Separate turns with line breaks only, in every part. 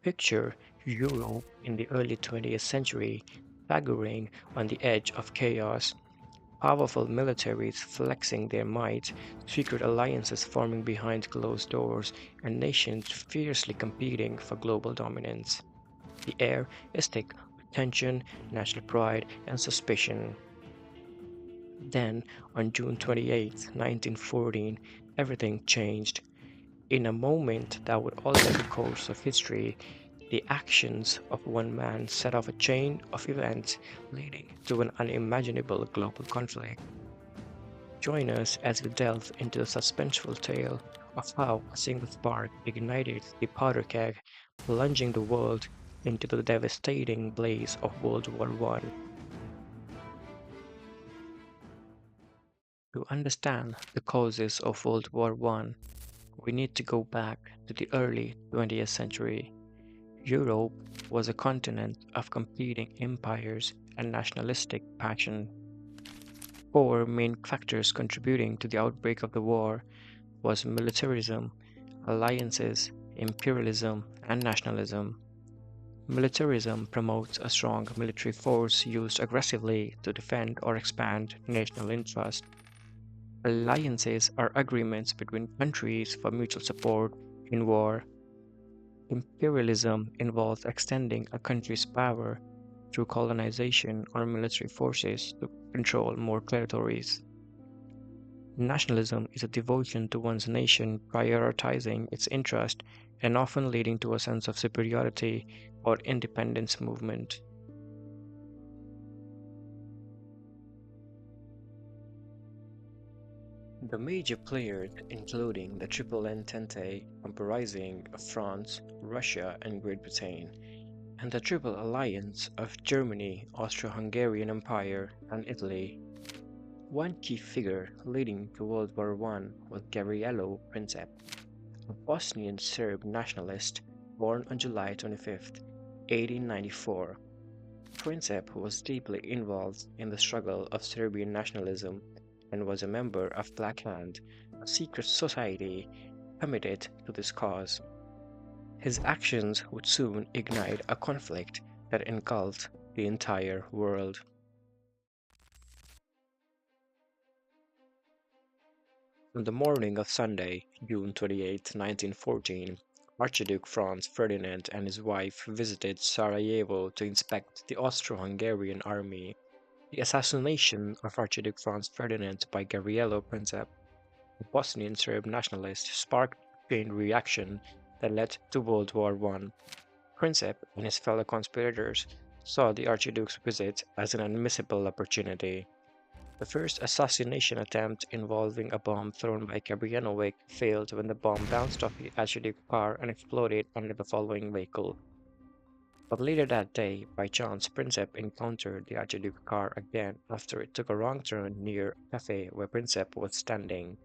Picture Europe in the early 20th century, staggering on the edge of chaos, powerful militaries flexing their might, secret alliances forming behind closed doors, and nations fiercely competing for global dominance. The air is thick with tension, national pride, and suspicion. Then, on June 28, 1914, everything changed. In a moment that would alter the course of history, the actions of one man set off a chain of events leading to an unimaginable global conflict. Join us as we delve into the suspenseful tale of how a single spark ignited the powder keg, plunging the world into the devastating blaze of World War One. To understand the causes of World War One, we need to go back to the early 20th century. Europe was a continent of competing empires and nationalistic passion. Four main factors contributing to the outbreak of the war was militarism, alliances, imperialism, and nationalism. Militarism promotes a strong military force used aggressively to defend or expand national interest. Alliances are agreements between countries for mutual support in war. Imperialism involves extending a country's power through colonization or military forces to control more territories. Nationalism is a devotion to one's nation, prioritizing its interest and often leading to a sense of superiority or independence movement. The major players, including the Triple Entente comprising of France, Russia, and Great Britain, and the Triple Alliance of Germany, Austro-Hungarian Empire, and Italy. One key figure leading to World War One was Gabrielo Princip, a Bosnian Serb nationalist born on July 25, 1894. Princip was deeply involved in the struggle of Serbian nationalism and was a member of Black Hand, a secret society committed to this cause. His actions would soon ignite a conflict that engulfed the entire world. On the morning of Sunday, June 28, 1914, Archduke Franz Ferdinand and his wife visited Sarajevo to inspect the Austro-Hungarian army. The assassination of Archduke Franz Ferdinand by Gabrielo Princip, a Bosnian Serb nationalist, sparked a chain reaction that led to World War One. Princip and his fellow conspirators saw the Archduke's visit as an unmissable opportunity. The first assassination attempt, involving a bomb thrown by Gabrianovic, failed when the bomb bounced off the Archduke's car and exploded under the following vehicle. But later that day, by chance, Princip encountered the Archduke's car again after it took a wrong turn near a cafe where Princip was standing.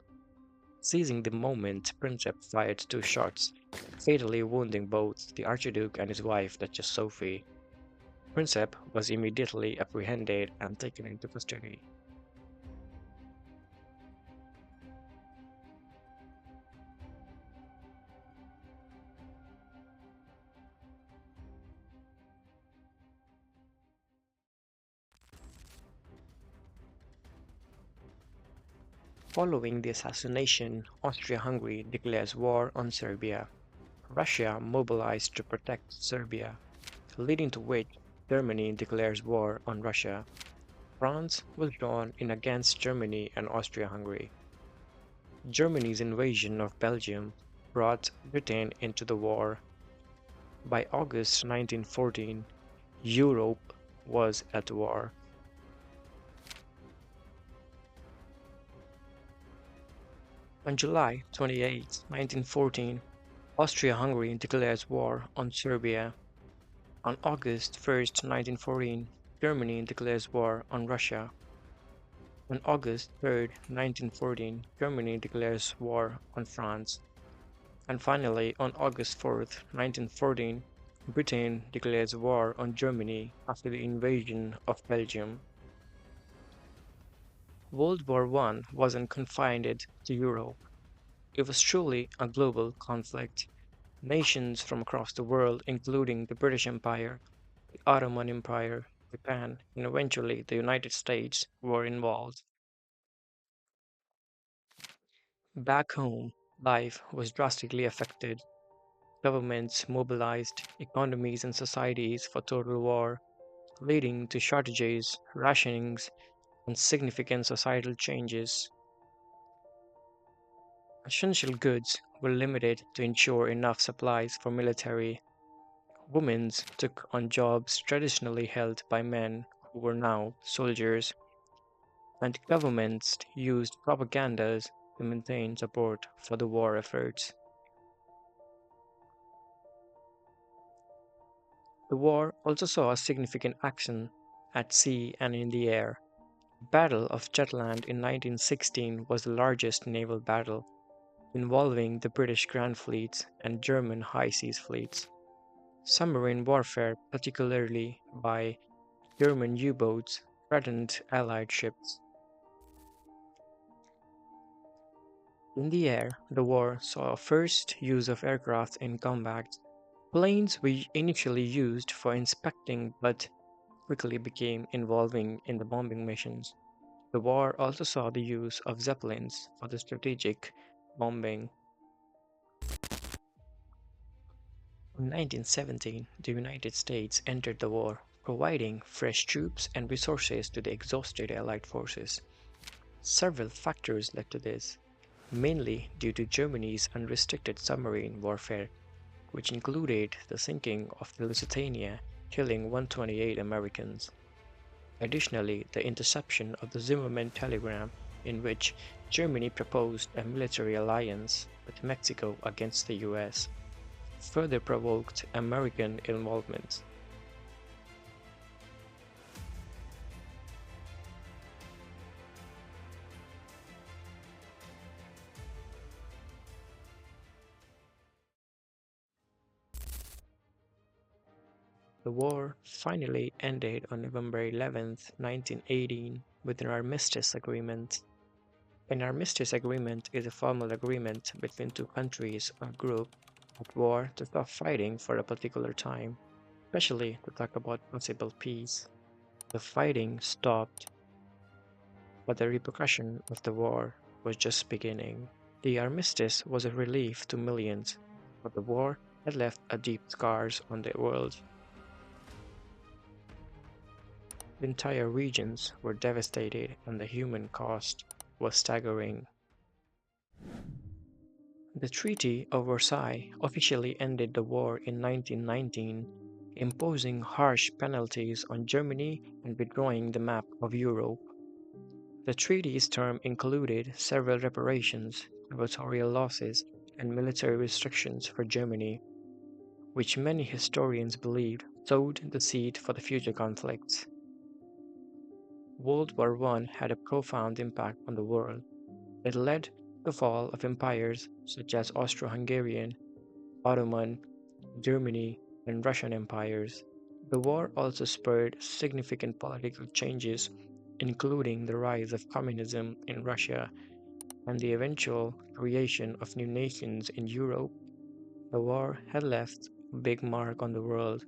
Seizing the moment, Princip fired two shots, fatally wounding both the Archduke and his wife, Duchess Sophie. Princip was immediately apprehended and taken into custody. Following the assassination, Austria-Hungary declares war on Serbia. Russia mobilized to protect Serbia, leading to which Germany declares war on Russia. France was drawn in against Germany and Austria-Hungary. Germany's invasion of Belgium brought Britain into the war. By August 1914, Europe was at war. On July 28, 1914, Austria-Hungary declares war on Serbia. On August 1, 1914, Germany declares war on Russia. On August 3, 1914, Germany declares war on France. And finally, on August 4, 1914, Britain declares war on Germany after the invasion of Belgium. World War One wasn't confined to Europe. It was truly a global conflict. Nations from across the world, including the British Empire, the Ottoman Empire, Japan, and eventually the United States, were involved. Back home, life was drastically affected. Governments mobilized economies and societies for total war, leading to shortages, rationings, and significant societal changes. Essential goods were limited to ensure enough supplies for military. Women took on jobs traditionally held by men who were now soldiers, and governments used propagandas to maintain support for the war efforts. The war also saw significant action at sea and in the air. The Battle of Jutland in 1916 was the largest naval battle, involving the British Grand Fleets and German High Seas Fleets. Submarine warfare, particularly by German U-boats, threatened Allied ships. In the air, the war saw a first use of aircraft in combat. Planes were initially used for inspecting but quickly became involving in the bombing missions. The war also saw the use of zeppelins for the strategic bombing. In 1917, the United States entered the war, providing fresh troops and resources to the exhausted Allied forces. Several factors led to this, mainly due to Germany's unrestricted submarine warfare, which included the sinking of the Lusitania, killing 128 Americans. Additionally, the interception of the Zimmermann telegram, in which Germany proposed a military alliance with Mexico against the US, further provoked American involvement. The war finally ended on November 11, 1918, with an armistice agreement. An armistice agreement is a formal agreement between two countries or groups at war to stop fighting for a particular time, especially to talk about possible peace. The fighting stopped, but the repercussion of the war was just beginning. The armistice was a relief to millions, but the war had left a deep scars on the world. Entire regions were devastated and the human cost was staggering. The Treaty of Versailles officially ended the war in 1919, imposing harsh penalties on Germany and withdrawing the map of Europe. The treaty's term included several reparations, territorial losses, and military restrictions for Germany, which many historians believe sowed the seed for the future conflicts. World War I had a profound impact on the world. It led to the fall of empires such as Austro-Hungarian, Ottoman, Germany, and Russian empires. The war also spurred significant political changes, including the rise of communism in Russia and the eventual creation of new nations in Europe. The war had left a big mark on the world.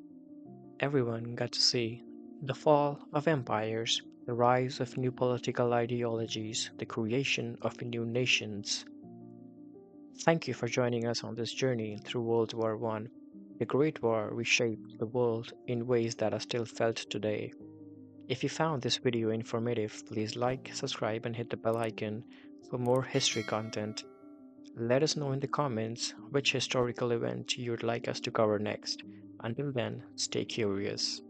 Everyone got to see the fall of empires, the rise of new political ideologies, the creation of new nations. Thank you for joining us on this journey through World War I. The Great War reshaped the world in ways that are still felt today. If you found this video informative, please like, subscribe, and hit the bell icon for more history content. Let us know in the comments which historical event you'd like us to cover next. Until then, stay curious.